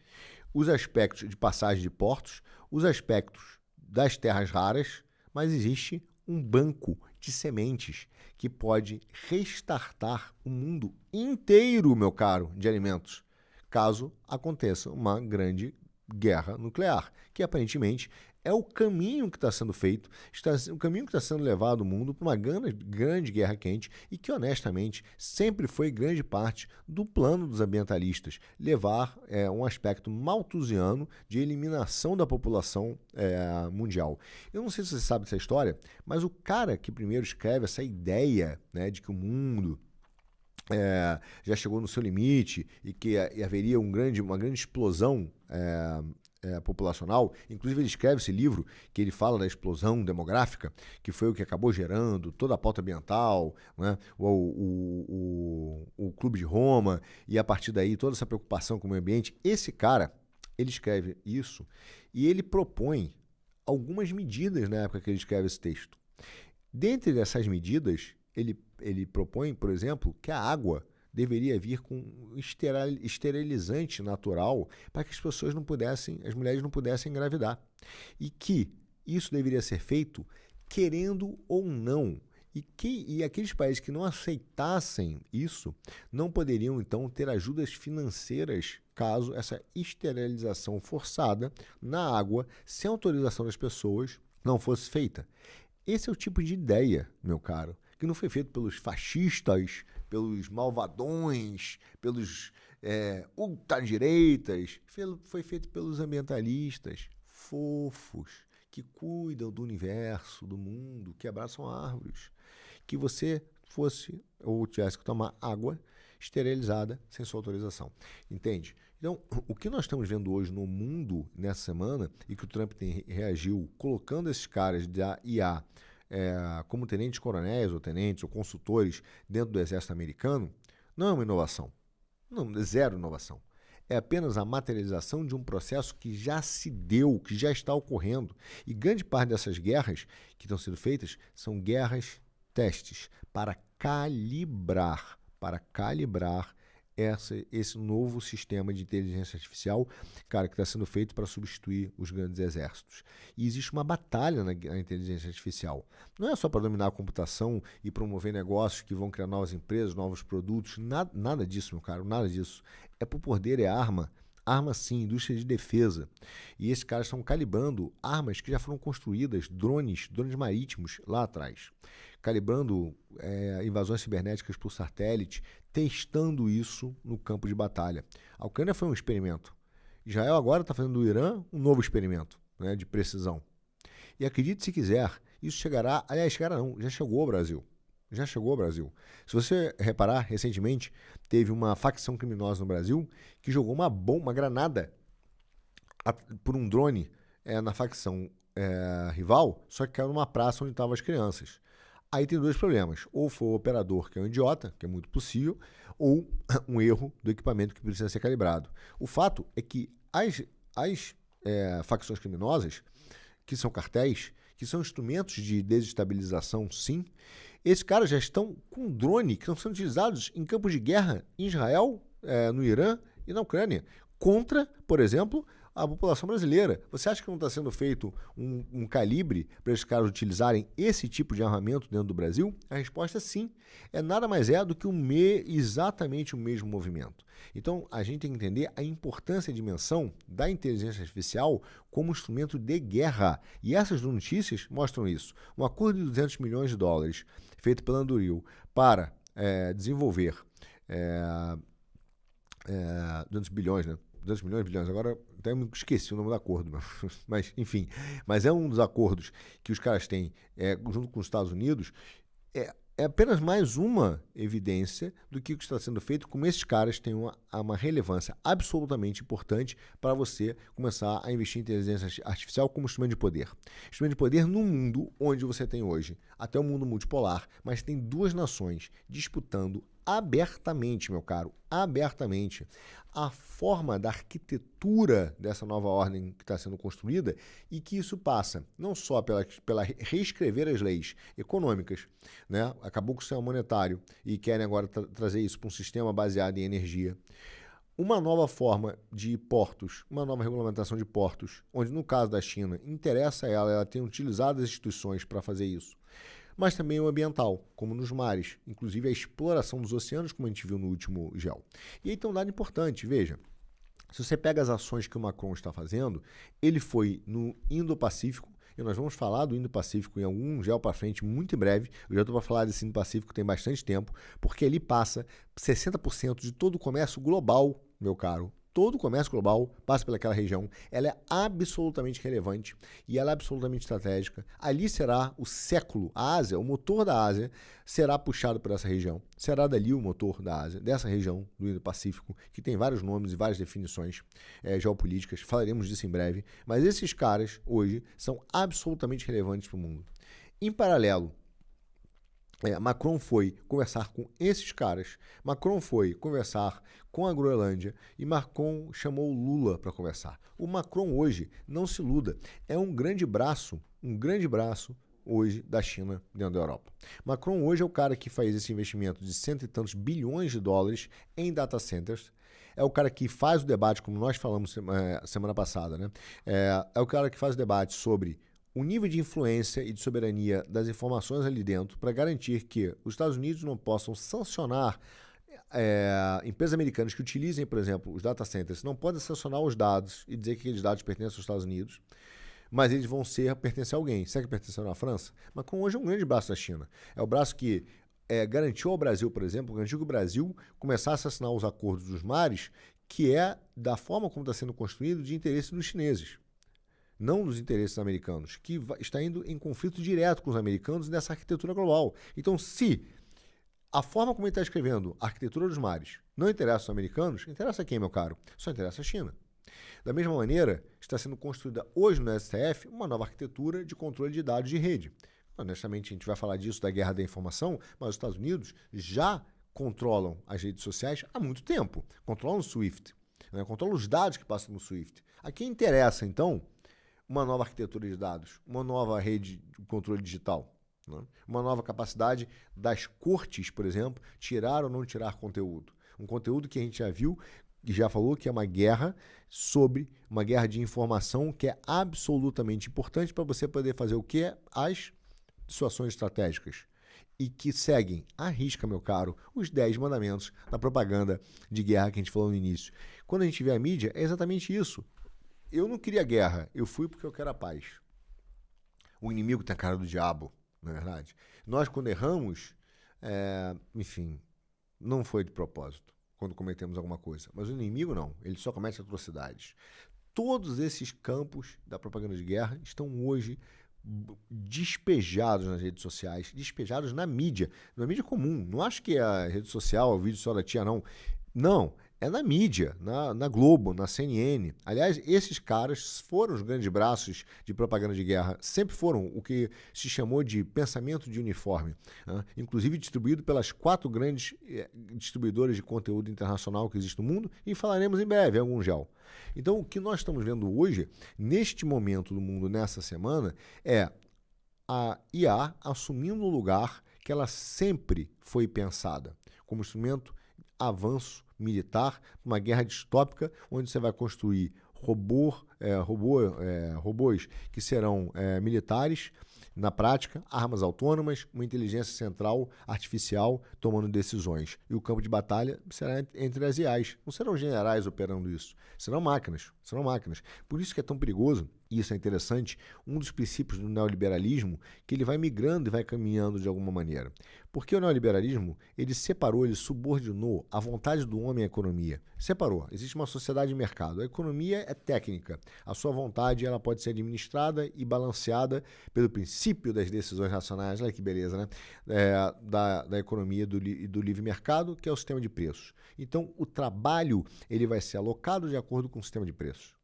Speaker 1: os aspectos de passagem de portos, os aspectos das terras raras, mas existe um banco de sementes que pode restartar o mundo inteiro, meu caro, de alimentos, caso aconteça uma grande guerra nuclear, que aparentemente é o caminho que está sendo feito, o caminho que está sendo levado o mundo para uma grande guerra quente e que, honestamente, sempre foi grande parte do plano dos ambientalistas, levar um aspecto malthusiano de eliminação da população mundial. Eu não sei se você sabe dessa história, mas o cara que primeiro escreve essa ideia, né, de que o mundo já chegou no seu limite e que haveria uma grande explosão populacional. Inclusive ele escreve esse livro que ele fala da explosão demográfica, que foi o que acabou gerando toda a pauta ambiental, né? o Clube de Roma, e a partir daí toda essa preocupação com o meio ambiente. Esse cara, ele escreve isso e ele propõe algumas medidas na época que ele escreve esse texto. Dentre essas medidas, ele propõe, por exemplo, que a água deveria vir com um esterilizante natural para que as mulheres não pudessem engravidar. E que isso deveria ser feito querendo ou não. E aqueles países que não aceitassem isso não poderiam, então, ter ajudas financeiras caso essa esterilização forçada na água, sem autorização das pessoas, não fosse feita. Esse é o tipo de ideia, meu caro, que não foi feito pelos fascistas, pelos malvadões, pelos ultradireitas, foi feito pelos ambientalistas fofos, que cuidam do universo, do mundo, que abraçam árvores, que você fosse ou tivesse que tomar água esterilizada sem sua autorização. Entende? Então, o que nós estamos vendo hoje no mundo nessa semana, e que o Trump reagiu colocando esses caras da IA como tenentes-coronéis ou tenentes ou consultores dentro do exército americano, não é uma inovação. Não, é zero inovação. É apenas a materialização de um processo que já se deu, que já está ocorrendo. E grande parte dessas guerras que estão sendo feitas são guerras testes para calibrar esse novo sistema de inteligência artificial, cara, que está sendo feito para substituir os grandes exércitos. E existe uma batalha na inteligência artificial. Não é só para dominar a computação e promover negócios que vão criar novas empresas, novos produtos, nada disso, meu caro, nada disso. É para o poder, é arma arma sim, indústria de defesa. E esses caras estão calibrando armas que já foram construídas, drones marítimos lá atrás. Calibrando invasões cibernéticas por satélite, testando isso no campo de batalha. A Ucrânia foi um experimento. Israel agora está fazendo do Irã um novo experimento, né, de precisão. E acredite se quiser, isso chegará, aliás, chegará não, já chegou ao Brasil. Já chegou ao Brasil. Se você reparar, recentemente teve uma facção criminosa no Brasil que jogou uma granada por um drone na facção rival, só que caiu numa praça onde estavam as crianças. Aí tem dois problemas. Ou foi o operador, que é um idiota, que é muito possível, ou um erro do equipamento que precisa ser calibrado. O fato é que as facções criminosas, que são cartéis, que são instrumentos de desestabilização, sim, esses caras já estão com drone que estão sendo utilizados em campos de guerra em Israel, no Irã e na Ucrânia, contra, por exemplo, a população brasileira. Você acha que não está sendo feito um calibre para esses caras utilizarem esse tipo de armamento dentro do Brasil? A resposta é sim. Nada mais do que exatamente o mesmo movimento. Então, a gente tem que entender a importância e a dimensão da inteligência artificial como instrumento de guerra. E essas notícias mostram isso. Um acordo de 200 milhões de dólares feito pela Anduril para desenvolver 200 bilhões, né? 200 milhões, bilhões, agora até me esqueci o nome do acordo, mas enfim, mas é um dos acordos que os caras têm junto com os Estados Unidos, é apenas mais uma evidência do que está sendo feito, como esses caras têm uma relevância absolutamente importante para você começar a investir em inteligência artificial como instrumento de poder. Instrumento de poder num mundo onde você tem hoje, até um mundo multipolar, mas tem duas nações disputando abertamente, meu caro, abertamente, a forma da arquitetura dessa nova ordem que está sendo construída e que isso passa não só pela reescrever as leis econômicas, né? Acabou com o sistema monetário e querem agora trazer isso para um sistema baseado em energia. Uma nova forma de portos, uma nova regulamentação de portos, onde no caso da China, interessa a ela tem utilizado as instituições para fazer isso, mas também o ambiental, como nos mares, inclusive a exploração dos oceanos, como a gente viu no último GEL. E aí tem um dado importante, veja, se você pega as ações que o Macron está fazendo, ele foi no Indo-Pacífico, e nós vamos falar do Indo-Pacífico em algum GEL para frente muito em breve. Eu já estou para falar desse Indo-Pacífico tem bastante tempo, porque ali passa 60% de todo o comércio global, meu caro. Todo o comércio global passa pelaquela região. Ela é absolutamente relevante e ela é absolutamente estratégica. Ali será o século. A Ásia, o motor da Ásia, será puxado por essa região. Será dali o motor da Ásia, dessa região do Indo-Pacífico, que tem vários nomes e várias definições geopolíticas. Falaremos disso em breve. Mas esses caras, hoje, são absolutamente relevantes para o mundo. Em paralelo, Macron foi conversar com esses caras, Macron foi conversar com a Groenlândia e Macron chamou o Lula para conversar. O Macron hoje, não se iluda, é um grande braço hoje da China dentro da Europa. Macron hoje é o cara que faz esse investimento de cento e tantos bilhões de dólares em data centers, é o cara que faz o debate, como nós falamos semana passada, né? É o cara que faz o debate sobre o nível de influência e de soberania das informações ali dentro para garantir que os Estados Unidos não possam sancionar empresas americanas que utilizem, por exemplo, os data centers, não podem sancionar os dados e dizer que aqueles dados pertencem aos Estados Unidos, mas eles vão pertencer a alguém. Será que pertenceram à França? Macron hoje é um grande braço da China. É o braço que garantiu ao Brasil, por exemplo, garantiu que o Brasil começasse a assinar os acordos dos mares, que é da forma como está sendo construído de interesse dos chineses, não dos interesses americanos, que está indo em conflito direto com os americanos nessa arquitetura global. Então, se a forma como ele está escrevendo a arquitetura dos mares não interessa aos americanos, interessa a quem, meu caro? Só interessa a China. Da mesma maneira, está sendo construída hoje no STF uma nova arquitetura de controle de dados de rede. Honestamente, a gente vai falar disso da guerra da informação, mas os Estados Unidos já controlam as redes sociais há muito tempo. Controlam o SWIFT, né? Controlam os dados que passam no SWIFT. A quem interessa, então, uma nova arquitetura de dados, uma nova rede de controle digital, né? Uma nova capacidade das cortes, por exemplo, tirar ou não tirar conteúdo. Um conteúdo que a gente já viu e já falou que é uma guerra de informação que é absolutamente importante para você poder fazer o que? As situações estratégicas. e que seguem à risca, meu caro, os 10 mandamentos da propaganda de guerra que a gente falou no início. Quando a gente vê a mídia, é exatamente isso. Eu não queria guerra, eu fui porque eu quero a paz. O inimigo tem a cara do diabo, não é verdade? Nós, quando erramos, enfim, não foi de propósito, quando cometemos alguma coisa. Mas o inimigo não, ele só comete atrocidades. Todos esses campos da propaganda de guerra estão hoje despejados nas redes sociais, despejados na mídia comum. Não acho que é a rede social, o vídeo só da tia, não. Não, é na mídia, na Globo, na CNN. Aliás, esses caras foram os grandes braços de propaganda de guerra, sempre foram o que se chamou de pensamento de uniforme, né? Inclusive distribuído pelas 4 grandes distribuidoras de conteúdo internacional que existem no mundo, e falaremos em breve em algum gel. Então, o que nós estamos vendo hoje, neste momento do mundo, nessa semana, é a IA assumindo o lugar que ela sempre foi pensada, como instrumento avanço militar, uma guerra distópica, onde você vai construir robôs que serão militares, na prática, armas autônomas, uma inteligência central artificial tomando decisões. E o campo de batalha será entre as IAs. Não serão generais operando isso, serão máquinas, serão máquinas. Por isso que é tão perigoso, e isso é interessante, um dos princípios do neoliberalismo, que ele vai migrando e vai caminhando de alguma maneira. Porque o neoliberalismo, ele separou, ele subordinou a vontade do homem à economia. Separou. Existe uma sociedade de mercado. A economia é técnica. A sua vontade ela pode ser administrada e balanceada pelo princípio das decisões racionais. Olha que beleza, né? Da economia e do livre mercado, que é o sistema de preços. Então, o trabalho ele vai ser alocado de acordo com o sistema de preços.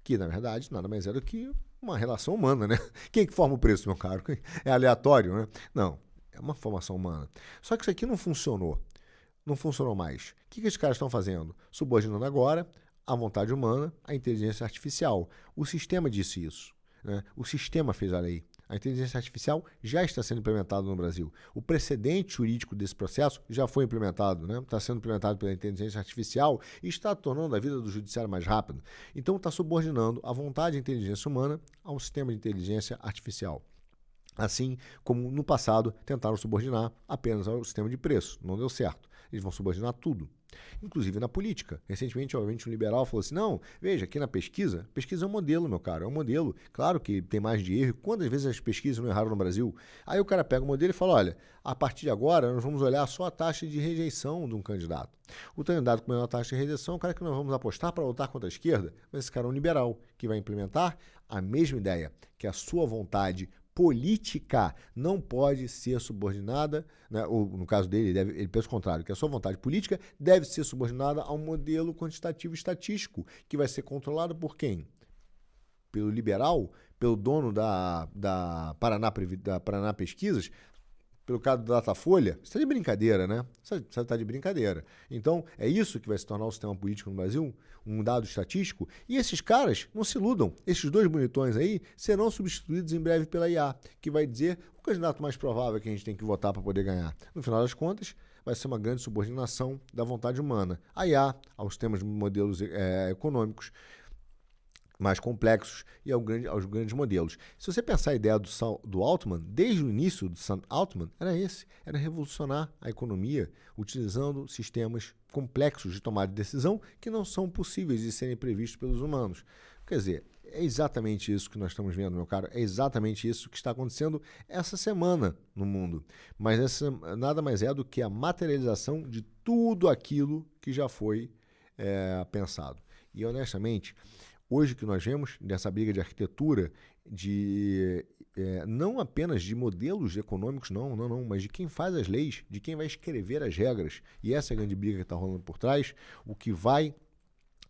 Speaker 1: Que, na verdade, nada mais é do que uma relação humana, né? Quem que forma o preço, meu caro? É aleatório, né? Não, é uma formação humana. Só que isso aqui não funcionou. Não funcionou mais. O que esses caras estão fazendo? Subordinando agora a vontade humana à inteligência artificial. O sistema disse isso, né? O sistema fez a lei. A inteligência artificial já está sendo implementada no Brasil. O precedente jurídico desse processo já foi implementado, né? Está sendo implementado pela inteligência artificial e está tornando a vida do judiciário mais rápida. Então, está subordinando a vontade de inteligência humana ao sistema de inteligência artificial. Assim como no passado tentaram subordinar apenas ao sistema de preço. Não deu certo. Eles vão subordinar tudo. Inclusive na política. Recentemente, obviamente, um liberal falou assim, não, veja, aqui na pesquisa é um modelo, meu caro, é um modelo. Claro que tem mais de erro. Quantas vezes as pesquisas não erraram no Brasil? Aí o cara pega o modelo e fala, olha, a partir de agora nós vamos olhar só a taxa de rejeição de um candidato. O candidato com menor taxa de rejeição é o cara que nós vamos apostar para lutar contra a esquerda. Mas esse cara é um liberal que vai implementar a mesma ideia, que a sua vontade política não pode ser subordinada, né? Ou, no caso dele, ele pensa o contrário, que a sua vontade política deve ser subordinada a um modelo quantitativo estatístico, que vai ser controlado por quem? Pelo liberal, pelo dono da Paraná Pesquisas, pelo caso da Datafolha. Você está de brincadeira, né? Você está de brincadeira. Então, é isso que vai se tornar o sistema político no Brasil? Um dado estatístico? E esses caras, não se iludam, esses 2 bonitões aí serão substituídos em breve pela IA, que vai dizer o candidato mais provável que a gente tem que votar para poder ganhar. No final das contas, vai ser uma grande subordinação da vontade humana. A IA, aos temas de modelos econômicos mais complexos e aos grandes modelos. Se você pensar a ideia do Altman, desde o início do Sam Altman, era revolucionar a economia utilizando sistemas complexos de tomada de decisão que não são possíveis de serem previstos pelos humanos. Quer dizer, é exatamente isso que nós estamos vendo, meu caro, é exatamente isso que está acontecendo essa semana no mundo. Mas essa nada mais é do que a materialização de tudo aquilo que já foi pensado. E, honestamente, hoje o que nós vemos nessa briga de arquitetura, não apenas de modelos econômicos, não, mas de quem faz as leis, de quem vai escrever as regras, e essa é a grande briga que está rolando por trás, o que vai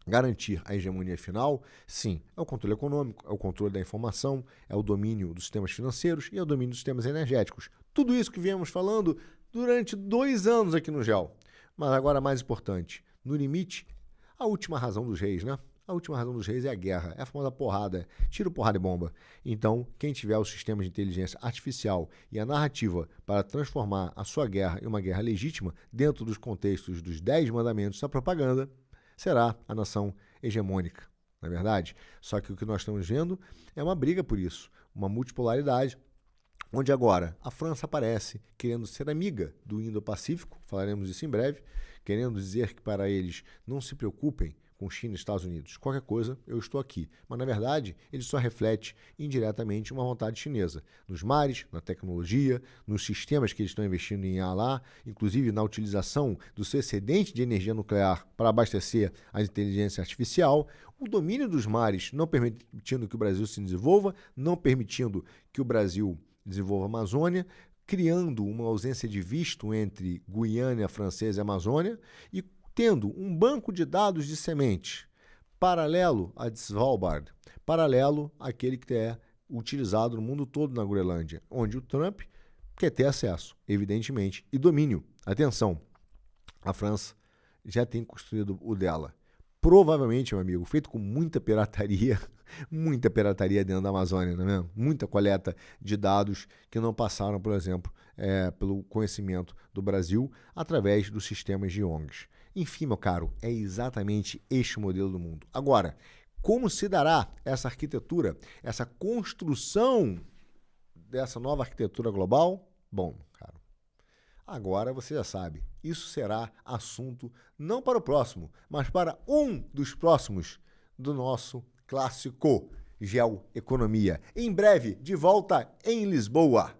Speaker 1: garantir a hegemonia final, sim, é o controle econômico, é o controle da informação, é o domínio dos sistemas financeiros e é o domínio dos sistemas energéticos. Tudo isso que viemos falando durante 2 anos aqui no GEL. Mas agora, mais importante, no limite, a última razão dos reis, né? A última razão dos reis é a guerra, é a famosa porrada, tiro, porrada e bomba. Então, quem tiver os sistemas de inteligência artificial e a narrativa para transformar a sua guerra em uma guerra legítima dentro dos contextos dos 10 mandamentos da propaganda, será a nação hegemônica, não é verdade? Só que o que nós estamos vendo é uma briga por isso, uma multipolaridade, onde agora a França aparece querendo ser amiga do Indo-Pacífico, falaremos disso em breve, querendo dizer que para eles não se preocupem com China e Estados Unidos. Qualquer coisa, eu estou aqui. Mas, na verdade, ele só reflete indiretamente uma vontade chinesa. Nos mares, na tecnologia, nos sistemas que eles estão investindo em lá, inclusive na utilização do seu excedente de energia nuclear para abastecer a inteligência artificial, o domínio dos mares não permitindo que o Brasil se desenvolva, não permitindo que o Brasil desenvolva a Amazônia, criando uma ausência de visto entre Guiana Francesa e Amazônia e tendo um banco de dados de sementes paralelo a de Svalbard, paralelo àquele que é utilizado no mundo todo na Groenlândia, onde o Trump quer ter acesso, evidentemente, e domínio. Atenção, a França já tem construído o dela. Provavelmente, meu amigo, feito com muita pirataria dentro da Amazônia, não é mesmo? Muita coleta de dados que não passaram, por exemplo, pelo conhecimento do Brasil através dos sistemas de ONGs. Enfim, meu caro, é exatamente este o modelo do mundo. Agora, como se dará essa arquitetura, essa construção dessa nova arquitetura global? Bom, cara, agora você já sabe, isso será assunto não para o próximo, mas para um dos próximos do nosso clássico Geoeconomia. Em breve, de volta em Lisboa.